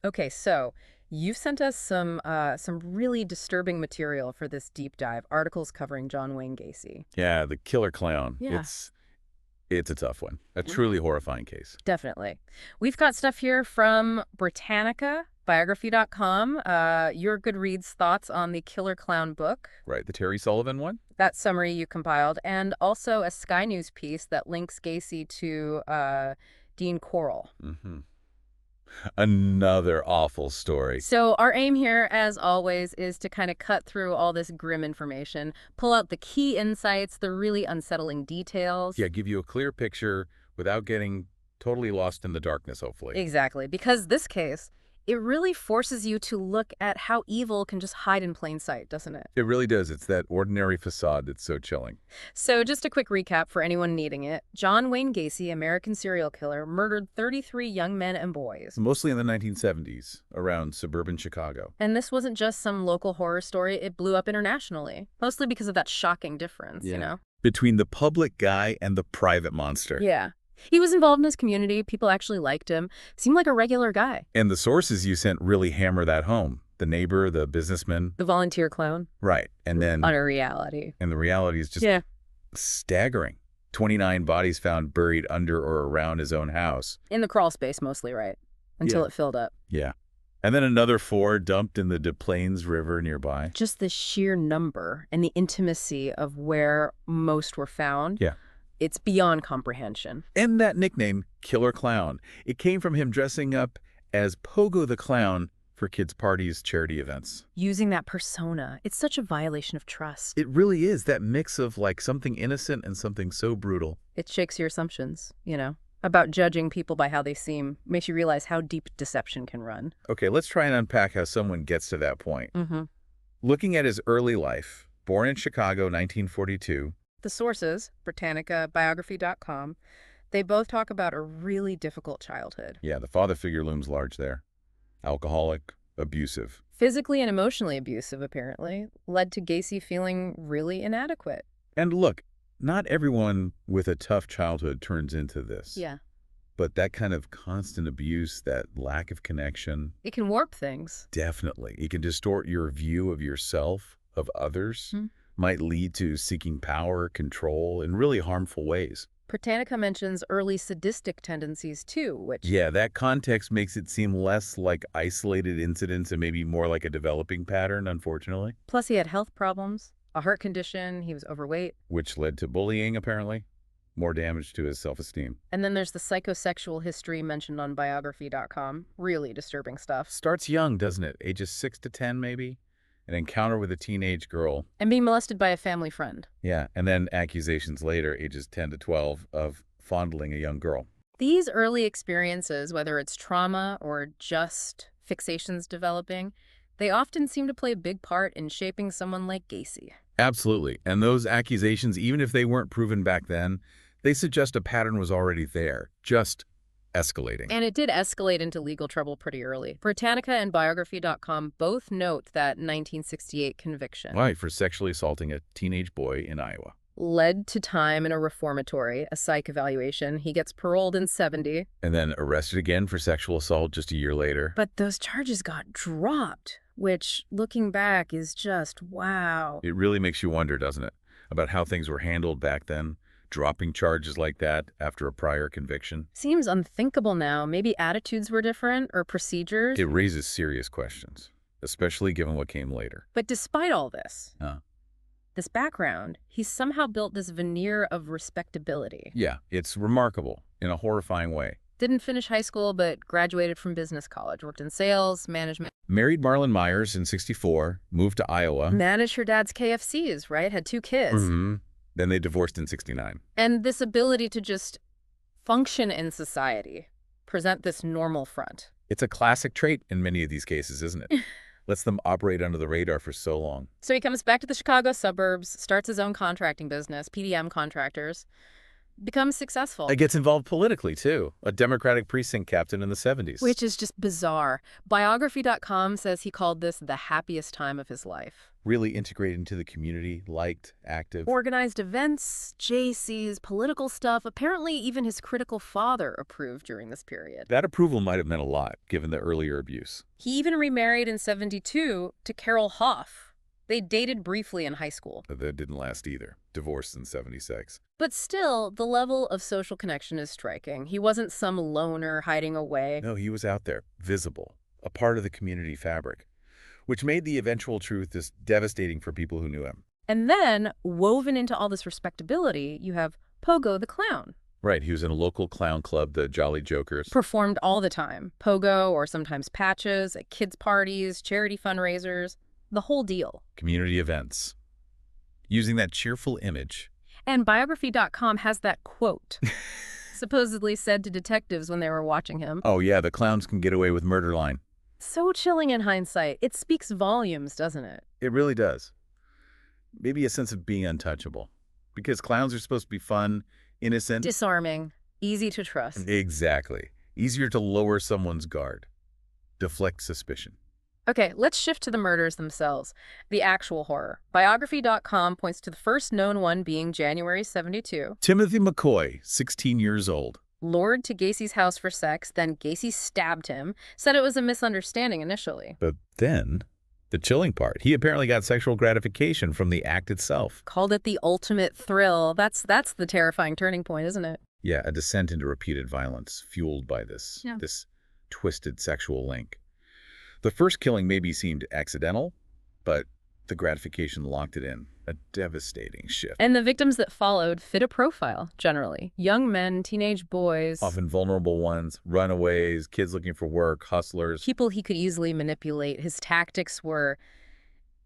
Okay, so you've sent us some really disturbing material for this deep dive, articles covering John Wayne Gacy. Yeah, the killer clown. Yeah. It's a tough one. A Mm. truly horrifying case. Definitely. We've got stuff here from Britannica, biography.com, your Goodreads thoughts on the Killer Clown book, Right, the Terry Sullivan one? that summary you compiled, and also a Sky News piece that links Gacy to Dean Corll. Mm-hmm. Another awful story. So our aim here, as always, is to kind of cut through all this grim information, pull out the key insights, the really unsettling details. Yeah, give you a clear picture without getting totally lost in the darkness, hopefully. Exactly, because this case, it really forces you to look at how evil can just hide in plain sight, doesn't it? It really does. It's that ordinary facade that's so chilling. So just a quick recap for anyone needing it. John Wayne Gacy, American serial killer, murdered 33 young men and boys. Mostly in the 1970s, around suburban Chicago. And this wasn't just some local horror story, it blew up internationally, mostly because of that shocking difference, you know? Between the public guy and the private monster. Yeah. He was involved in his community, people actually liked him, seemed like a regular guy. And the sources you sent really hammer that home. The neighbor, the businessman. The volunteer clown. Right. And then... On a reality. And the reality is just staggering. 29 bodies found buried under or around his own house. In the crawl space mostly, right? Until it filled up. Yeah. And then another 4 dumped in the Des Plaines River nearby. Just the sheer number and the intimacy of where most were found. Yeah. It's beyond comprehension. And that nickname, Killer Clown, it came from him dressing up as Pogo the Clown for kids' parties, charity events. Using that persona, it's such a violation of trust. It really is, that mix of like something innocent and something so brutal. It shakes your assumptions, you know, about judging people by how they seem. Makes you realize how deep deception can run. Okay, let's try and unpack how someone gets to that point. Looking at his early life, born in Chicago, 1942. The sources, Britannica, biography.com, they both talk about a really difficult childhood. Yeah, the father figure looms large there. Alcoholic, abusive. Physically and emotionally abusive, apparently, led to Gacy feeling really inadequate. And look, not everyone with a tough childhood turns into this. Yeah. But that kind of constant abuse, that lack of connection... It can warp things. Definitely. It can distort your view of yourself, of others. Might lead to seeking power, control, in really harmful ways. Britannica mentions early sadistic tendencies, too, which... Yeah, that context makes it seem less like isolated incidents and maybe more like a developing pattern, unfortunately. Plus, he had health problems, a heart condition, he was overweight. Which led to bullying, apparently. More damage to his self-esteem. And then there's the psychosexual history mentioned on biography.com. Really disturbing stuff. Starts young, doesn't it? Ages 6 to 10, maybe? An encounter with a teenage girl. And being molested by a family friend. Yeah, and then accusations later, ages 10 to 12, of fondling a young girl. These early experiences, whether it's trauma or just fixations developing, they often seem to play a big part in shaping someone like Gacy. Absolutely. And those accusations, even if they weren't proven back then, they suggest a pattern was already there, just escalating. And it did escalate into legal trouble pretty early. Britannica and biography.com both note that 1968 conviction. Right, for sexually assaulting a teenage boy in Iowa. Led to time in a reformatory, a psych evaluation. He gets paroled in 70. And then arrested again for sexual assault just a year later. But those charges got dropped, which, looking back, is just wow. It really makes you wonder, doesn't it, about how things were handled back then? Dropping charges like that after a prior conviction? Seems unthinkable now. Maybe attitudes were different or procedures. It raises serious questions, especially given what came later. But despite all this, this background, he's somehow built this veneer of respectability. Yeah, it's remarkable in a horrifying way. Didn't finish high school, but graduated from business college. Worked in sales, management. Married Marlon Myers in 64, moved to Iowa. Managed her dad's KFCs, right? Had 2 kids. Then they divorced in 69. And this ability to just function in society, present this normal front. It's a classic trait in many of these cases, isn't it? Lets them operate under the radar for so long. So he comes back to the Chicago suburbs, starts his own contracting business, PDM contractors, becomes successful. It gets involved politically, too. A Democratic precinct captain in the 70s. Which is just bizarre. Biography.com says he called this the happiest time of his life. Really integrated into the community, liked, active. Organized events, JC's political stuff, apparently even his critical father approved during this period. That approval might have meant a lot, given the earlier abuse. He even remarried in '72 to Carol Hoff. They dated briefly in high school. But that didn't last either. Divorced in '76. But still, the level of social connection is striking. He wasn't some loner hiding away. No, he was out there, visible, a part of the community fabric, which made the eventual truth just devastating for people who knew him. And then, woven into all this respectability, you have Pogo the Clown. Right, he was in a local clown club, the Jolly Jokers. Performed all the time. Pogo, or sometimes Patches, at kids' parties, charity fundraisers, the whole deal. Community events. Using that cheerful image. And Biography.com has that quote, supposedly said to detectives when they were watching him. Oh yeah, the clowns can get away with murder line. So chilling in hindsight. It speaks volumes, doesn't it? It really does. Maybe a sense of being untouchable. Because clowns are supposed to be fun, innocent. Disarming, easy to trust. Exactly. Easier to lower someone's guard. Deflect suspicion. Okay, let's shift to the murders themselves, the actual horror. Biography.com points to the first known one being January '72. Timothy McCoy, 16 years old. Lured to Gacy's house for sex, then Gacy stabbed him, said it was a misunderstanding initially. But then, the chilling part, he apparently got sexual gratification from the act itself. Called it the ultimate thrill. That's the terrifying turning point, isn't it? Yeah, a descent into repeated violence, fueled by this twisted sexual link. The first killing maybe seemed accidental, but the gratification locked it in. A devastating shift. And the victims that followed fit a profile, generally. Young men, teenage boys. Often vulnerable ones, runaways, kids looking for work, hustlers. People he could easily manipulate. His tactics were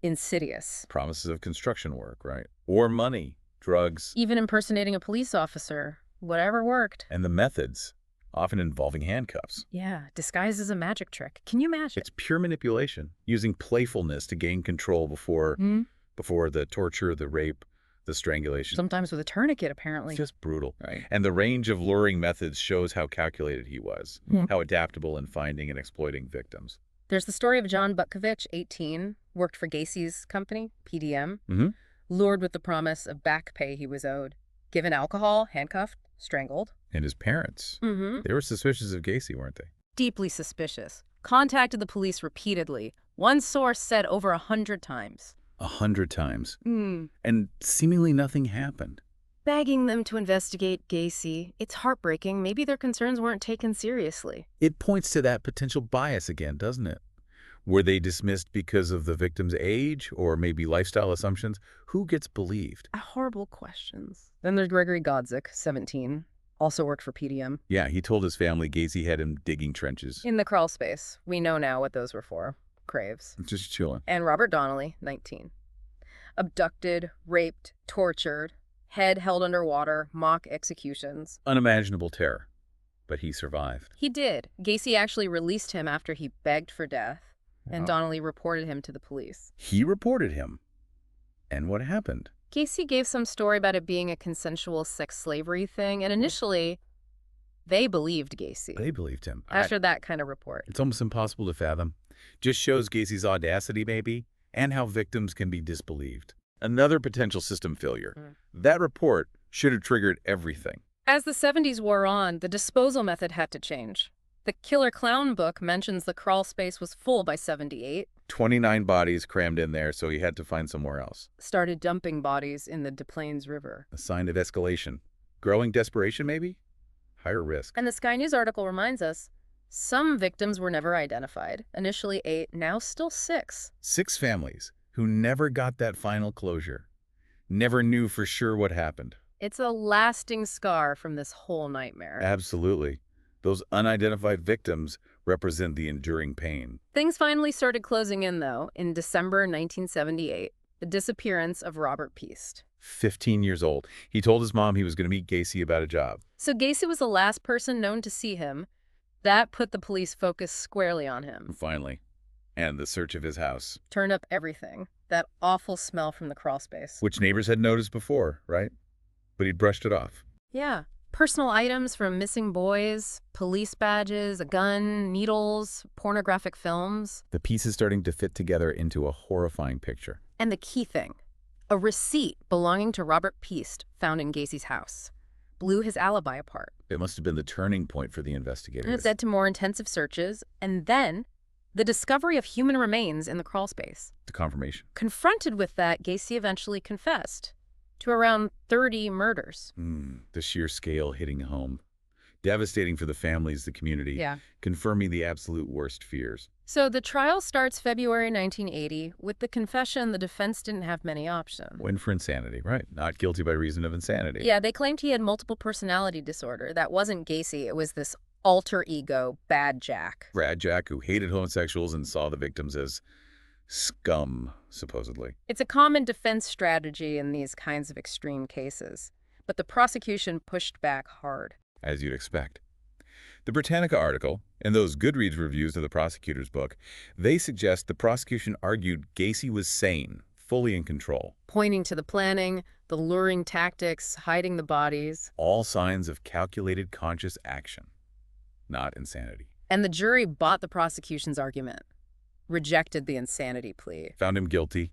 insidious. Promises of construction work, right? Or money, drugs. Even impersonating a police officer. Whatever worked. And the methods, often involving handcuffs. Yeah, disguised as a magic trick. Can you imagine? It's pure manipulation, using playfulness to gain control before the torture, the rape, the strangulation. Sometimes with a tourniquet, apparently. It's just brutal. Right. And the range of luring methods shows how calculated he was, how adaptable in finding and exploiting victims. There's the story of John Butkovich, 18, worked for Gacy's company, PDM, lured with the promise of back pay he was owed. Given alcohol, handcuffed, strangled. And his parents, they were suspicious of Gacy, weren't they? Deeply suspicious. Contacted the police repeatedly. One source said over 100 times. 100 times. And seemingly nothing happened. Begging them to investigate Gacy. It's heartbreaking. Maybe their concerns weren't taken seriously. It points to that potential bias again, doesn't it? Were they dismissed because of the victim's age or maybe lifestyle assumptions? Who gets believed? Horrible questions. Then there's Gregory Godzik, 17. Also worked for PDM. Yeah, he told his family Gacy had him digging trenches. In the crawl space. We know now what those were for. Craves. Just chilling. And Robert Donnelly, 19. Abducted, raped, tortured, head held underwater, mock executions. Unimaginable terror. But he survived. He did. Gacy actually released him after he begged for death, and Donnelly reported him to the police. He reported him. And what happened? Gacy gave some story about it being a consensual sex slavery thing, and initially, they believed Gacy. They believed him. After that kind of report. It's almost impossible to fathom. Just shows Gacy's audacity, maybe, and how victims can be disbelieved. Another potential system failure. That report should have triggered everything. As the 70s wore on, the disposal method had to change. The Killer Clown book mentions the crawl space was full by '78. 29 bodies crammed in there, so he had to find somewhere else. Started dumping bodies in the Des Plaines River. A sign of escalation. Growing desperation, maybe? Higher risk. And the Sky News article reminds us, some victims were never identified. Initially 8, now still 6. 6 families who never got that final closure. Never knew for sure what happened. It's a lasting scar from this whole nightmare. Absolutely. Those unidentified victims represent the enduring pain. Things finally started closing in, though, in December 1978, the disappearance of Robert Piest. 15 years old. He told his mom he was going to meet Gacy about a job. So Gacy was the last person known to see him. That put the police focus squarely on him. Finally. And the search of his house. Turned up everything. That awful smell from the crawl space. Which neighbors had noticed before, right? But he'd brushed it off. Yeah. Personal items from missing boys, police badges, a gun, needles, pornographic films. The pieces starting to fit together into a horrifying picture. And the key thing, a receipt belonging to Robert Piest found in Gacy's house blew his alibi apart. It must have been the turning point for the And investigators. it led to more intensive searches, and then the discovery of human remains in the crawl space. The confirmation. Confronted with that, Gacy eventually confessed to around 30 murders. The sheer scale hitting home. Devastating for the families, the community. Yeah. Confirming the absolute worst fears. So the trial starts February 1980. With the confession, the defense didn't have many options. Win for insanity, right? Not guilty by reason of insanity. Yeah, they claimed he had multiple personality disorder. That wasn't Gacy. It was this alter ego, Bad Jack. Brad Jack, who hated homosexuals and saw the victims as scum, supposedly. It's a common defense strategy in these kinds of extreme cases. But the prosecution pushed back hard. As you'd expect. The Britannica article and those Goodreads reviews of the prosecutor's book, they suggest the prosecution argued Gacy was sane, fully in control. Pointing to the planning, the luring tactics, hiding the bodies. All signs of calculated conscious action, not insanity. And the jury bought the prosecution's argument, rejected the insanity plea. Found him guilty,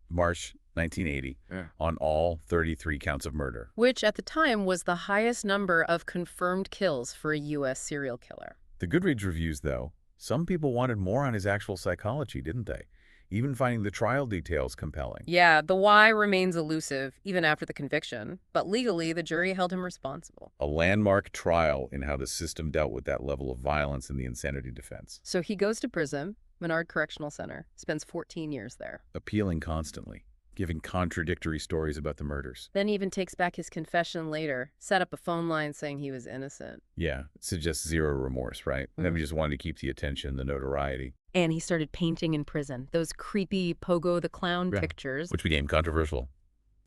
March 1980, on all 33 counts of murder. Which, at the time, was the highest number of confirmed kills for a U.S. serial killer. The Goodreads reviews, though, some people wanted more on his actual psychology, didn't they? Even finding the trial details compelling. Yeah, the why remains elusive, even after the conviction. But legally, the jury held him responsible. A landmark trial in how the system dealt with that level of violence in the insanity defense. So he goes to prison, Menard Correctional Center, spends 14 years there. Appealing constantly, giving contradictory stories about the murders. Then he even takes back his confession later, set up a phone line saying he was innocent. Yeah, it suggests zero remorse, right? Maybe just wanted to keep the attention, the notoriety. And he started painting in prison, those creepy Pogo the Clown pictures. Which became controversial.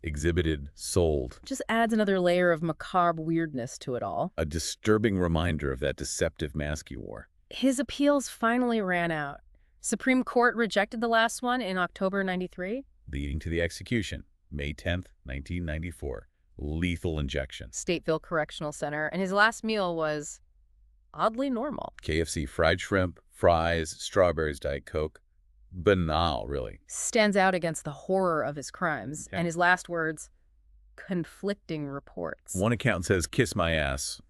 Exhibited, sold. Just adds another layer of macabre weirdness to it all. A disturbing reminder of that deceptive mask he wore. His appeals finally ran out. Supreme Court rejected the last one in October 93. Leading to the execution, May 10th, 1994. Lethal injection. Stateville Correctional Center, and his last meal was oddly normal. KFC fried shrimp, fries, strawberries, Diet Coke. Banal, really. Stands out against the horror of his crimes. And his last words, conflicting reports. One account says, "Kiss my ass."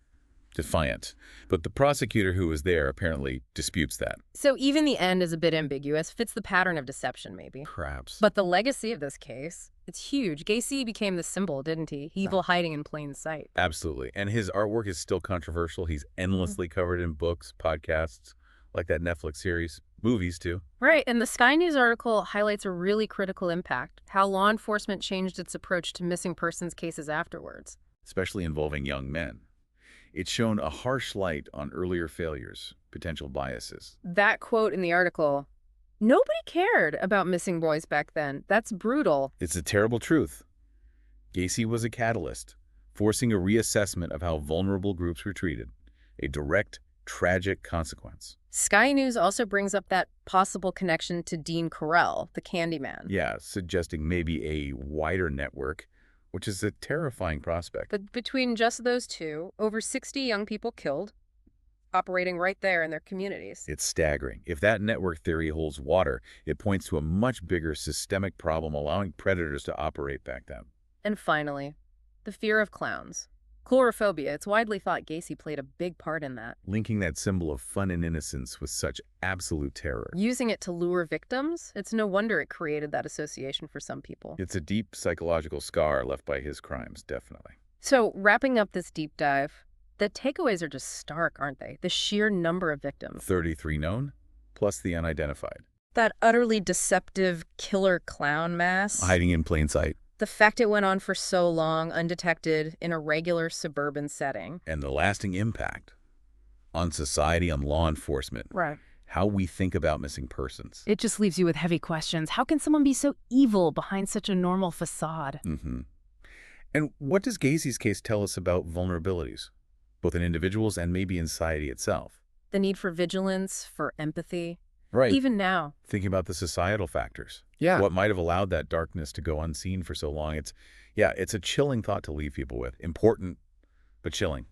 Defiant. But the prosecutor who was there apparently disputes that. So even the end is a bit ambiguous, fits the pattern of deception, maybe. Perhaps. But the legacy of this case, it's huge. Gacy became the symbol, didn't he? Evil hiding in plain sight. Absolutely. And his artwork is still controversial. He's endlessly covered in books, podcasts, like that Netflix series, movies too. Right, and the Sky News article highlights a really critical impact, how law enforcement changed its approach to missing persons cases afterwards. Especially involving young men. It's shown a harsh light on earlier failures, potential biases. That quote in the article, nobody cared about missing boys back then. That's brutal. It's a terrible truth. Gacy was a catalyst, forcing a reassessment of how vulnerable groups were treated. A direct, tragic consequence. Sky News also brings up that possible connection to Dean Carell, the Candyman. Yeah, suggesting maybe a wider network, which is a terrifying prospect. But between just those two, over 60 young people killed, operating right there in their communities. It's staggering. If that network theory holds water, it points to a much bigger systemic problem allowing predators to operate back then. And finally, the fear of clowns. Chlorophobia, it's widely thought Gacy played a big part in that. Linking that symbol of fun and innocence with such absolute terror. Using it to lure victims, it's no wonder it created that association for some people. It's a deep psychological scar left by his crimes, definitely. So, wrapping up this deep dive, the takeaways are just stark, aren't they? The sheer number of victims. 33 known, plus the unidentified. That utterly deceptive killer clown mask. Hiding in plain sight. The fact it went on for so long, undetected, in a regular suburban setting. And the lasting impact on society, on law enforcement. Right. How we think about missing persons. It just leaves you with heavy questions. How can someone be so evil behind such a normal facade? And what does Gacy's case tell us about vulnerabilities, both in individuals and maybe in society itself? The need for vigilance, for empathy. Right. Even now. Thinking about the societal factors. Yeah. What might have allowed that darkness to go unseen for so long. It's a chilling thought to leave people with. Important, but chilling.